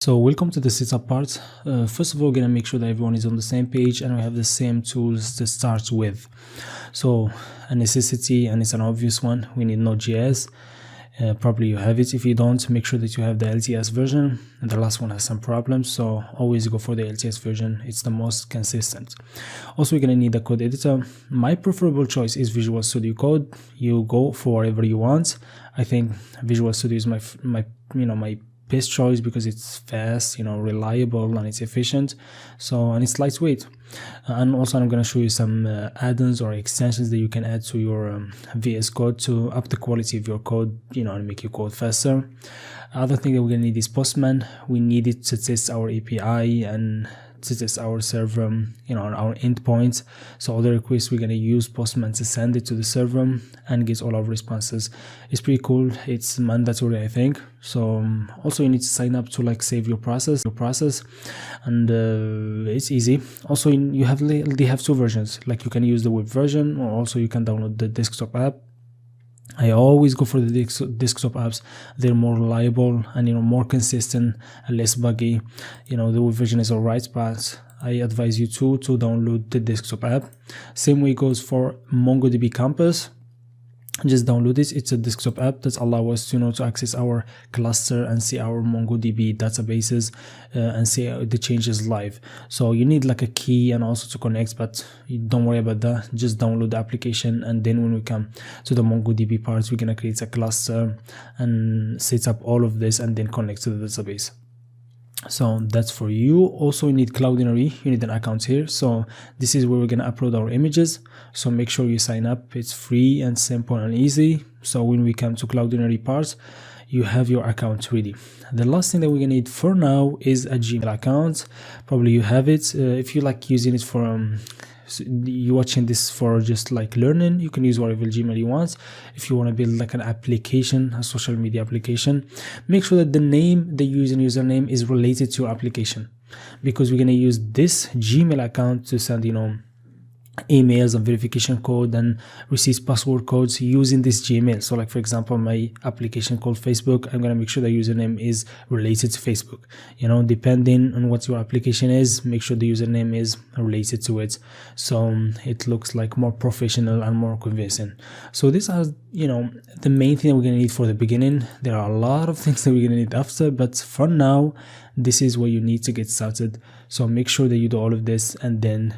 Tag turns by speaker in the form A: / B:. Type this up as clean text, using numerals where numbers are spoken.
A: So welcome to the setup part. First of all, we're gonna make sure that everyone is on the same page and we have the same tools to start with. So a necessity, and it's an obvious one, we need Node.js. Probably you have it. If you don't, make sure that you have the LTS version, and the last one has some problems, so always go for the LTS version. It's the most consistent. Also, we're gonna need a code editor. My preferable choice is Visual Studio Code. You go for whatever you want. I think Visual Studio is my best choice because it's fast, reliable, and it's efficient. And it's lightweight. And also I'm going to show you some add-ons or extensions that you can add to your VS Code to up the quality of your code, and make your code faster. Other thing that we're going to need is Postman. We need it to test our API and to test our server, our endpoints. So all the requests, we're going to use Postman to send it to the server and get all our responses. It's pretty cool. It's mandatory, I think. So also you need to sign up to save your process, and it's easy. Also they have two versions. You can use the web version, or also you can download the desktop app. I always go for the desktop apps. They're more reliable and more consistent and less buggy. The web version is alright, but I advise you to download the desktop app. Same way goes for MongoDB Campus. Just download it. It's a desktop app that allows us to access our cluster and see our MongoDB databases and see the changes live. So you need a key and also to connect, but don't worry about that. Just download the application, and then when we come to the MongoDB parts, we're gonna create a cluster and set up all of this and then connect to the database. So that's for you. Also, you need Cloudinary. You need an account here. So this is where we're gonna upload our images. So make sure you sign up. It's free and simple and easy. So when we come to Cloudinary parts, you have your account ready. The last thing that we're gonna need for now is a Gmail account. Probably you have it. If you using it for you're watching this for just learning, you can use whatever Gmail you want. If you want to build an application, a social media application, make sure that the name they use and username is related to your application, because we're going to use this Gmail account to send emails and verification code and receive password codes using this Gmail. So for example, my application called Facebook, I'm going to make sure the username is related to Facebook. Depending on what your application is, make sure the username is related to it, so it looks more professional and more convincing. So these are the main thing we're going to need for the beginning. There are a lot of things that we're going to need after, but for now this is what you need to get started. So make sure that you do all of this, and then